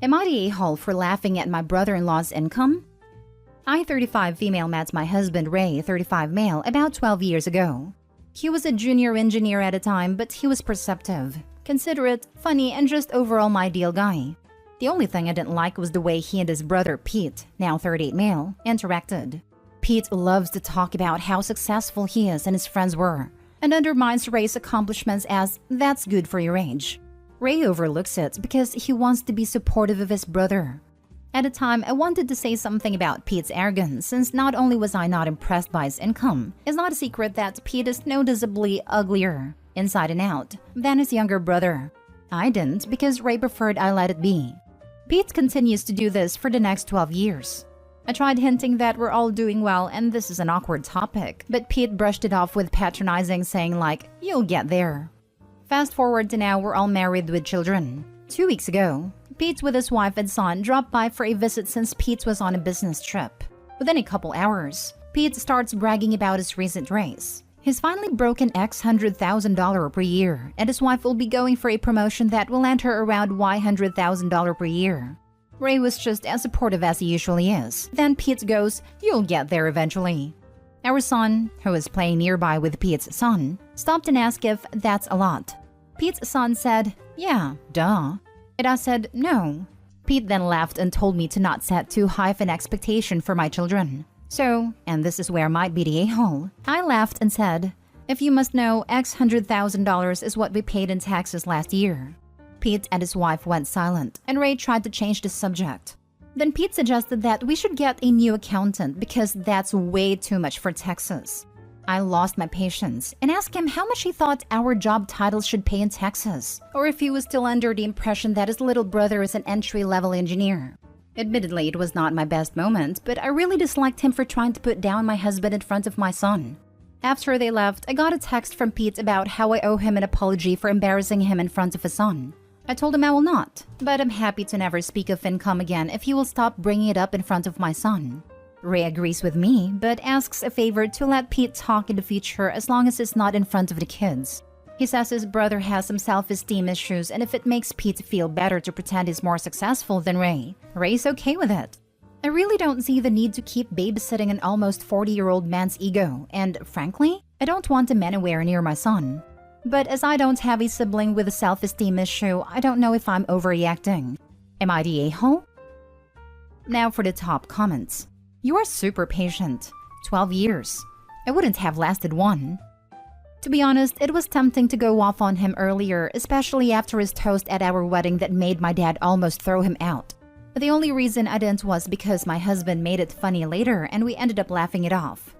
Am I the a-hole for laughing at my brother-in-law's income? I, 35 female, met my husband Ray, 35 male, about 12 years ago. He was a junior engineer at the time, but he was perceptive, considerate, funny, and just overall my ideal guy. The only thing I didn't like was the way he and his brother Pete, now 38 male, interacted. Pete loves to talk about how successful he is and his friends were, and undermines Ray's accomplishments as that's good for your age. Ray overlooks it because he wants to be supportive of his brother. At the time, I wanted to say something about Pete's arrogance, since not only was I not impressed by his income, it's not a secret that Pete is noticeably uglier, inside and out, than his younger brother. I didn't because Ray preferred I let it be. Pete continues to do this for the next 12 years. I tried hinting that we're all doing well and this is an awkward topic, but Pete brushed it off with patronizing, saying like, "You'll get there." Fast forward to now, we're all married with children. 2 weeks ago, Pete with his wife and son dropped by for a visit since Pete was on a business trip. Within a couple hours, Pete starts bragging about his recent raise. He's finally broken X $100,000 per year, and his wife will be going for a promotion that will land her around Y $100,000 per year. Ray was just as supportive as he usually is. Then Pete goes, "You'll get there eventually." Our son, who is playing nearby with Pete's son, stopped and asked if that's a lot. Pete's son said, "Yeah, duh." And I said, "No." Pete then laughed and told me to not set too high of an expectation for my children. So, and this is where I might be the a-hole, I laughed and said, "If you must know, X $100,000 is what we paid in taxes last year." Pete and his wife went silent, and Ray tried to change the subject. Then Pete suggested that we should get a new accountant because that's way too much for Texas. I lost my patience and asked him how much he thought our job titles should pay in Texas, or if he was still under the impression that his little brother is an entry-level engineer. Admittedly, it was not my best moment, but I really disliked him for trying to put down my husband in front of my son. After they left, I got a text from Pete about how I owe him an apology for embarrassing him in front of his son. I told him I will not, but I'm happy to never speak of income again if he will stop bringing it up in front of my son. Ray agrees with me, but asks a favor to let Pete talk in the future as long as it's not in front of the kids. He says his brother has some self-esteem issues, and if it makes Pete feel better to pretend he's more successful than Ray's okay with it. I really don't see the need to keep babysitting an almost 40-year-old man's ego, and frankly, I don't want a man anywhere near my son. But as I don't have a sibling with a self-esteem issue, I don't know if I'm overreacting. Am I the a-hole? Now for the top comments. You are super patient. 12 years. I wouldn't have lasted one. To be honest, it was tempting to go off on him earlier, especially after his toast at our wedding that made my dad almost throw him out. But the only reason I didn't was because my husband made it funny later and we ended up laughing it off.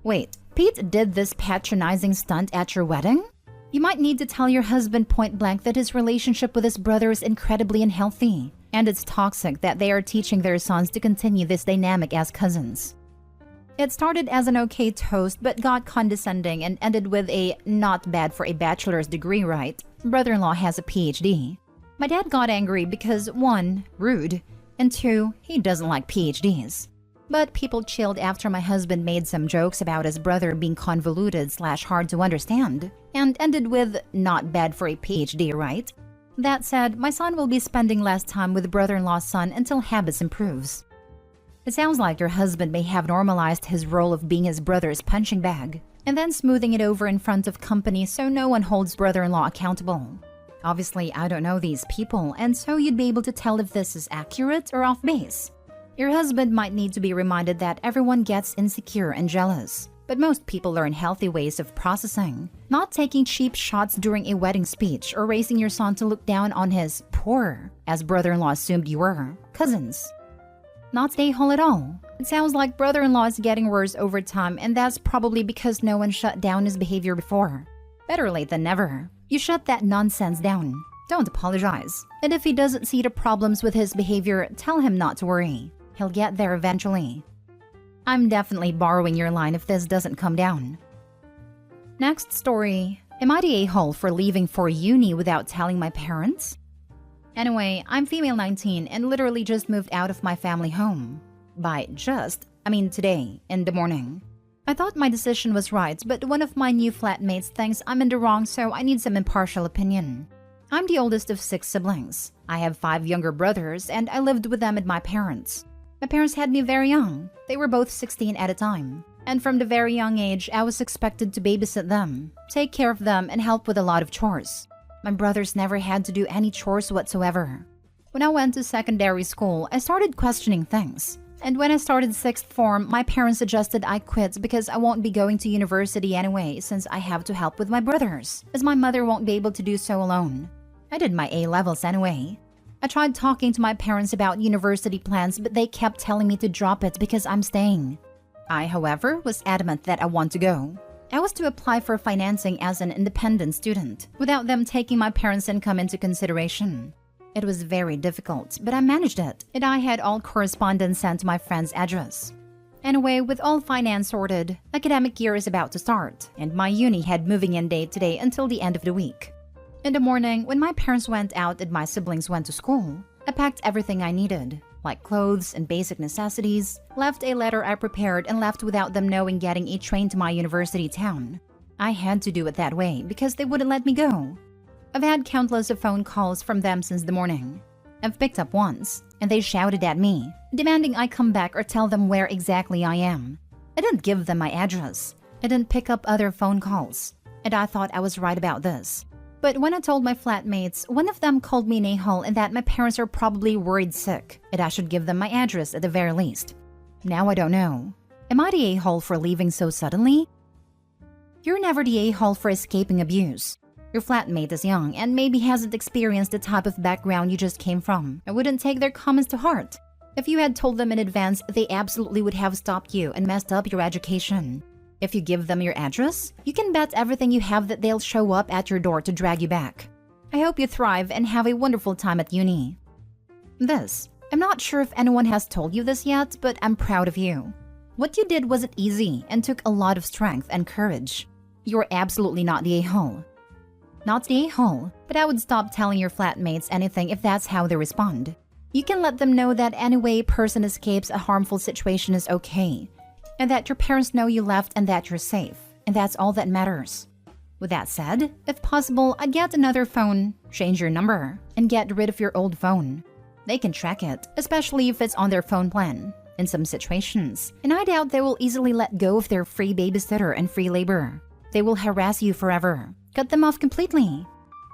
Wait, Pete did this patronizing stunt at your wedding? You might need to tell your husband point blank that his relationship with his brother is incredibly unhealthy, and it's toxic that they are teaching their sons to continue this dynamic as cousins. It started as an okay toast but got condescending and ended with a "not bad for a bachelor's degree, right? Brother-in-law has a PhD." My dad got angry because 1, rude, and 2, he doesn't like PhDs. But people chilled after my husband made some jokes about his brother being convoluted/hard to understand, and ended with "not bad for a PhD, right?" That said, my son will be spending less time with brother-in-law's son until habits improves. It sounds like your husband may have normalized his role of being his brother's punching bag, and then smoothing it over in front of company so no one holds brother-in-law accountable. Obviously, I don't know these people, and so you'd be able to tell if this is accurate or off base. Your husband might need to be reminded that everyone gets insecure and jealous, but most people learn healthy ways of processing, not taking cheap shots during a wedding speech or raising your son to look down on his poor, as brother-in-law assumed you were, cousins. Not the a-hole at all. It sounds like brother-in-law is getting worse over time, and that's probably because no one shut down his behavior before. Better late than never. You shut that nonsense down. Don't apologize. And if he doesn't see the problems with his behavior, tell him not to worry. He'll get there eventually. I'm definitely borrowing your line if this doesn't come down. Next story. Am I the a-hole for leaving for uni without telling my parents? Anyway, I'm female 19 and literally just moved out of my family home. By just, I mean today, in the morning. I thought my decision was right, but one of my new flatmates thinks I'm in the wrong, so I need some impartial opinion. I'm the oldest of 6 siblings. I have 5 younger brothers, and I lived with them and my parents. My parents had me very young. They were both 16 at a time. And from the very young age, I was expected to babysit them, take care of them, and help with a lot of chores. My brothers never had to do any chores whatsoever. When I went to secondary school, I started questioning things. And when I started 6th form, my parents suggested I quit because I won't be going to university anyway since I have to help with my brothers, as my mother won't be able to do so alone. I did my A-levels anyway. I tried talking to my parents about university plans, but they kept telling me to drop it because I'm staying. I, however, was adamant that I want to go. I was to apply for financing as an independent student, without them taking my parents' income into consideration. It was very difficult, but I managed it, and I had all correspondence sent to my friend's address. Anyway, with all finance sorted, academic year is about to start, and my uni had moving-in date today until the end of the week. In the morning, when my parents went out and my siblings went to school, I packed everything I needed, like clothes and basic necessities, left a letter I prepared, and left without them knowing, getting a train to my university town. I had to do it that way because they wouldn't let me go. I've had countless of phone calls from them since the morning. I've picked up once, and they shouted at me, demanding I come back or tell them where exactly I am. I didn't give them my address. I didn't pick up other phone calls, and I thought I was right about this. But when I told my flatmates, one of them called me an a-hole and that my parents are probably worried sick, and I should give them my address at the very least. Now I don't know. Am I the a-hole for leaving so suddenly? You're never the a-hole for escaping abuse. Your flatmate is young and maybe hasn't experienced the type of background you just came from. I wouldn't take their comments to heart. If you had told them in advance, they absolutely would have stopped you and messed up your education. If you give them your address, you can bet everything you have that they'll show up at your door to drag you back. I hope you thrive and have a wonderful time at uni. I'm not sure if anyone has told you this yet, but I'm proud of you. What you did wasn't easy and took a lot of strength and courage. You're absolutely not the a-hole. Not the a-hole, but I would stop telling your flatmates anything if that's how they respond. You can let them know that any way a person escapes a harmful situation is okay, and that your parents know you left and that you're safe, and that's all that matters. With that said, if possible, I'd get another phone, change your number, and get rid of your old phone. They can track it, especially if it's on their phone plan, in some situations, and I doubt they will easily let go of their free babysitter and free labor. They will harass you forever. Cut them off completely.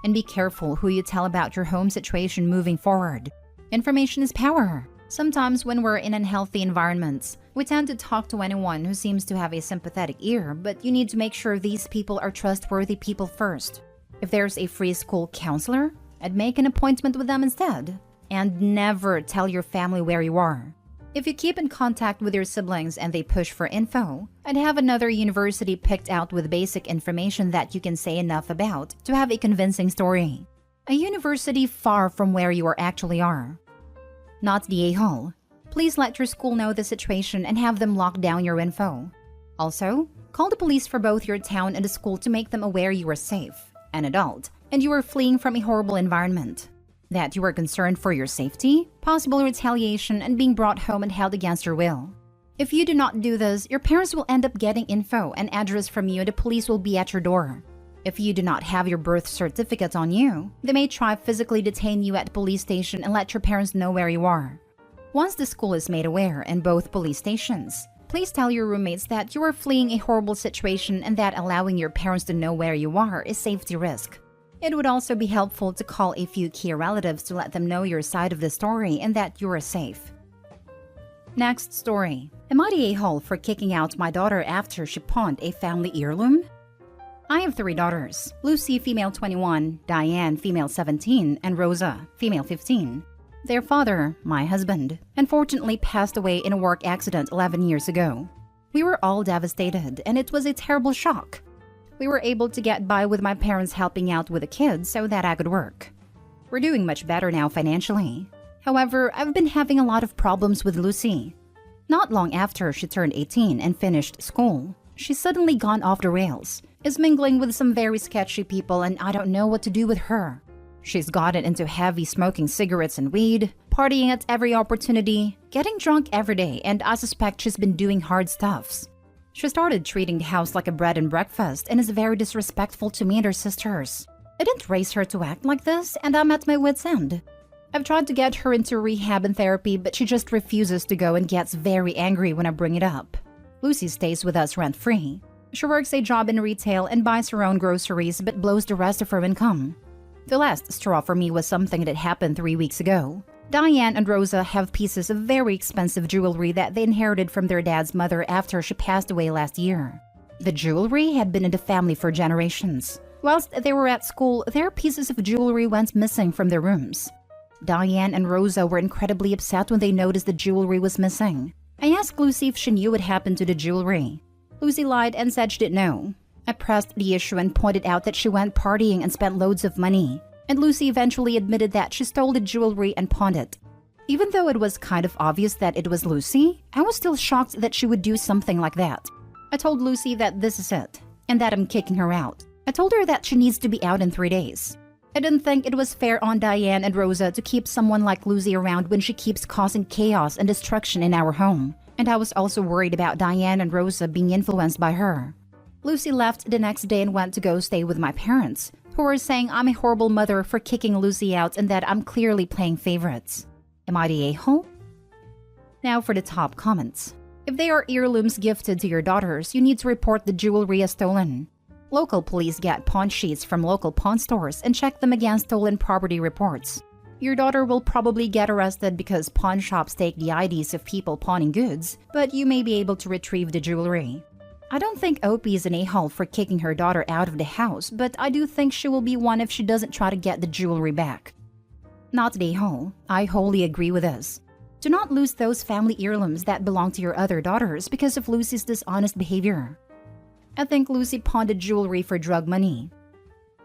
And be careful who you tell about your home situation moving forward. Information is power. Sometimes when we're in unhealthy environments, we tend to talk to anyone who seems to have a sympathetic ear, but you need to make sure these people are trustworthy people first. If there's a free school counselor, I'd make an appointment with them instead. And never tell your family where you are. If you keep in contact with your siblings and they push for info, I'd have another university picked out with basic information that you can say enough about to have a convincing story. A university far from where you actually are. Not the a-hole. Please let your school know the situation and have them lock down your info. Also, call the police for both your town and the school to make them aware you are safe, an adult, and you are fleeing from a horrible environment. That you are concerned for your safety, possible retaliation, and being brought home and held against your will. If you do not do this, your parents will end up getting info and address from you and the police will be at your door. If you do not have your birth certificate on you, they may try physically detain you at the police station and let your parents know where you are. Once the school is made aware in both police stations, please tell your roommates that you are fleeing a horrible situation and that allowing your parents to know where you are is safety risk. It would also be helpful to call a few key relatives to let them know your side of the story and that you are safe. Next story. Am I the a-hole for kicking out my daughter after she pawned a family heirloom? I have 3 daughters, Lucy, female 21, Diane, female 17, and Rosa, female 15. Their father, my husband, unfortunately passed away in a work accident 11 years ago. We were all devastated, and it was a terrible shock. We were able to get by with my parents helping out with the kids so that I could work. We're doing much better now financially. However, I've been having a lot of problems with Lucy. Not long after she turned 18 and finished school, she's suddenly gone off the rails, is mingling with some very sketchy people, and I don't know what to do with her. She's gotten into heavy smoking cigarettes and weed, partying at every opportunity, getting drunk every day, and I suspect she's been doing hard stuffs. She started treating the house like a bread and breakfast and is very disrespectful to me and her sisters. I didn't raise her to act like this, and I'm at my wit's end. I've tried to get her into rehab and therapy, but she just refuses to go and gets very angry when I bring it up. Lucy stays with us rent-free. She works a job in retail and buys her own groceries but blows the rest of her income. The last straw for me was something that happened 3 weeks ago. Diane and Rosa have pieces of very expensive jewelry that they inherited from their dad's mother after she passed away last year. The jewelry had been in the family for generations. Whilst they were at school, their pieces of jewelry went missing from their rooms. Diane and Rosa were incredibly upset when they noticed the jewelry was missing. I asked Lucy if she knew what happened to the jewelry. Lucy lied and said she didn't know. I pressed the issue and pointed out that she went partying and spent loads of money, and Lucy eventually admitted that she stole the jewelry and pawned it. Even though it was kind of obvious that it was Lucy, I was still shocked that she would do something like that. I told Lucy that this is it, and that I'm kicking her out. I told her that she needs to be out in 3 days. I didn't think it was fair on Diane and Rosa to keep someone like Lucy around when she keeps causing chaos and destruction in our home, and I was also worried about Diane and Rosa being influenced by her. Lucy left the next day and went to go stay with my parents, who were saying I'm a horrible mother for kicking Lucy out and that I'm clearly playing favorites. Am I the a-hole? Now for the top comments. If they are heirlooms gifted to your daughters, you need to report the jewelry as stolen. Local police get pawn sheets from local pawn stores and check them against stolen property reports. Your daughter will probably get arrested because pawn shops take the IDs of people pawning goods, but you may be able to retrieve the jewelry. I don't think Opie is an a-hole for kicking her daughter out of the house, but I do think she will be one if she doesn't try to get the jewelry back. Not the a-hole. I wholly agree with this. Do not lose those family heirlooms that belong to your other daughters because of Lucy's dishonest behavior. I think Lucy pawned the jewelry for drug money.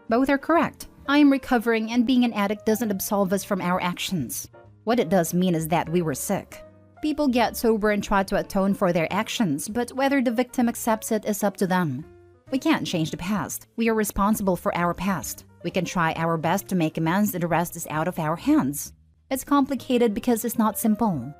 Both are correct. I am recovering, and being an addict doesn't absolve us from our actions. What it does mean is that we were sick. People get sober and try to atone for their actions, but whether the victim accepts it is up to them. We can't change the past. We are responsible for our past. We can try our best to make amends, and the rest is out of our hands. It's complicated because it's not simple.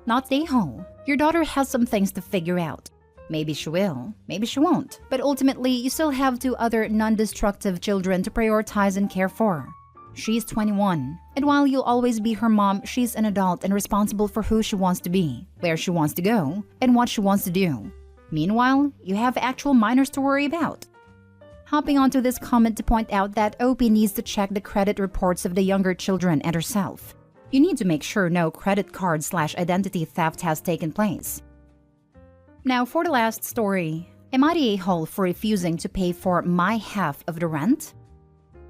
Not the a-hole. Your daughter has some things to figure out. Maybe she will, maybe she won't, but ultimately you still have 2 other non-destructive children to prioritize and care for. She's 21, and while you'll always be her mom, she's an adult and responsible for who she wants to be, where she wants to go, and what she wants to do. Meanwhile, you have actual minors to worry about. Hopping onto this comment to point out that Opie needs to check the credit reports of the younger children and herself. You need to make sure no credit card/identity theft has taken place. Now for the last story. Am I the a-hole for refusing to pay for my half of the rent?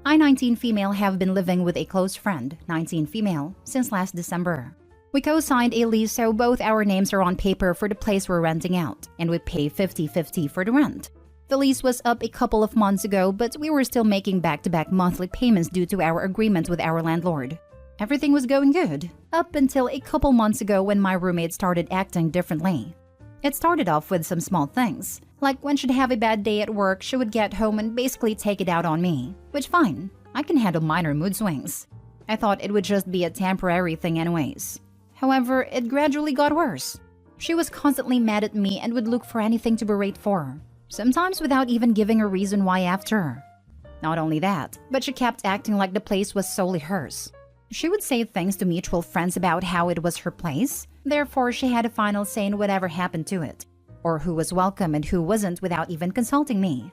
I, 19 female, have been living with a close friend, 19 female, since last December. We co-signed a lease so both our names are on paper for the place we're renting out, and we pay 50-50 for the rent. The lease was up a couple of months ago, but we were still making back-to-back monthly payments due to our agreement with our landlord. Everything was going good, up until a couple months ago when my roommate started acting differently. It started off with some small things, like when she'd have a bad day at work, she would get home and basically take it out on me, which fine, I can handle minor mood swings. I thought it would just be a temporary thing anyways. However, it gradually got worse. She was constantly mad at me and would look for anything to berate for, sometimes without even giving a reason why after. Not only that, but she kept acting like the place was solely hers. She would say things to mutual friends about how it was her place, therefore she had a final say in whatever happened to it, or who was welcome and who wasn't without even consulting me.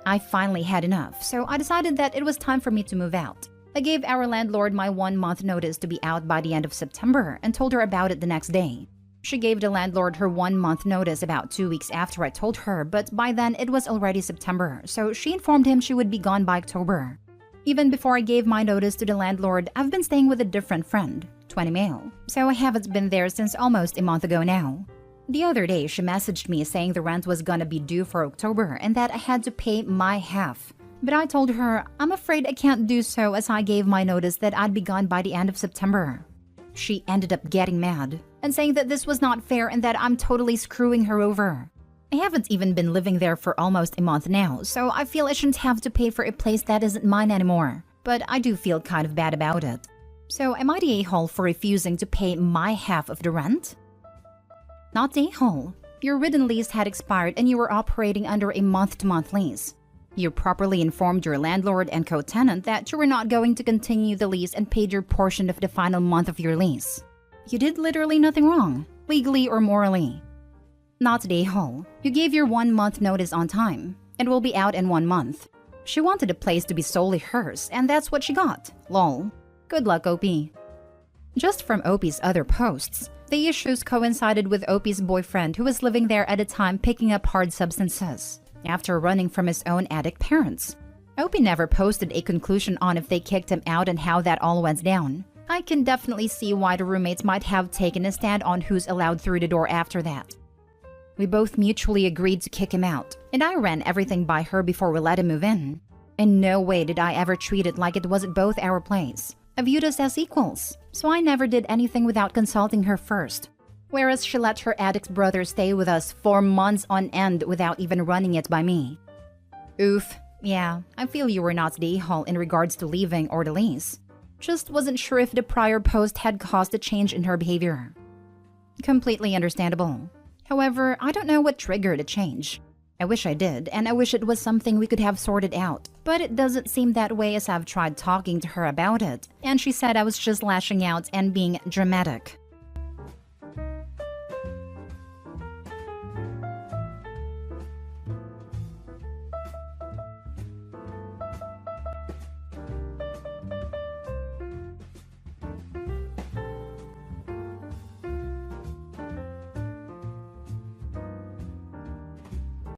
I finally had enough, so I decided that it was time for me to move out. I gave our landlord my 1-month notice to be out by the end of September and told her about it the next day. She gave the landlord her 1-month notice about 2 weeks after I told her, but by then it was already September, so she informed him she would be gone by October. Even before I gave my notice to the landlord, I've been staying with a different friend, 20 male, so I haven't been there since almost a month ago now. The other day, she messaged me saying the rent was gonna be due for October and that I had to pay my half. But I told her, I'm afraid I can't do so as I gave my notice that I'd be gone by the end of September. She ended up getting mad and saying that this was not fair and that I'm totally screwing her over. I haven't even been living there for almost a month now, so I feel I shouldn't have to pay for a place that isn't mine anymore. But I do feel kind of bad about it. So am I the a-hole for refusing to pay my half of the rent? Not the a-hole. Your written lease had expired and you were operating under a month-to-month lease. You properly informed your landlord and co-tenant that you were not going to continue the lease and paid your portion of the final month of your lease. You did literally nothing wrong, legally or morally. Not today, Ho. You gave your 1 month notice on time and will be out in 1 month. She wanted the place to be solely hers, and that's what she got. Lol. Good luck, OP. Just from OP's other posts, the issues coincided with OP's boyfriend who was living there at the time picking up hard substances after running from his own addict parents. OP never posted a conclusion on if they kicked him out and how that all went down. I can definitely see why the roommates might have taken a stand on who's allowed through the door after that. We both mutually agreed to kick him out, and I ran everything by her before we let him move in. In no way did I ever treat it like it wasn't both our place. I viewed us as equals, so I never did anything without consulting her first. Whereas she let her addict brother stay with us for months on end without even running it by me. Oof, yeah, I feel you were not the a-hole in regards to leaving or the lease. Just wasn't sure if the prior post had caused a change in her behavior. Completely understandable. However, I don't know what triggered a change. I wish I did, and I wish it was something we could have sorted out. But it doesn't seem that way as I've tried talking to her about it, and she said I was just lashing out and being dramatic.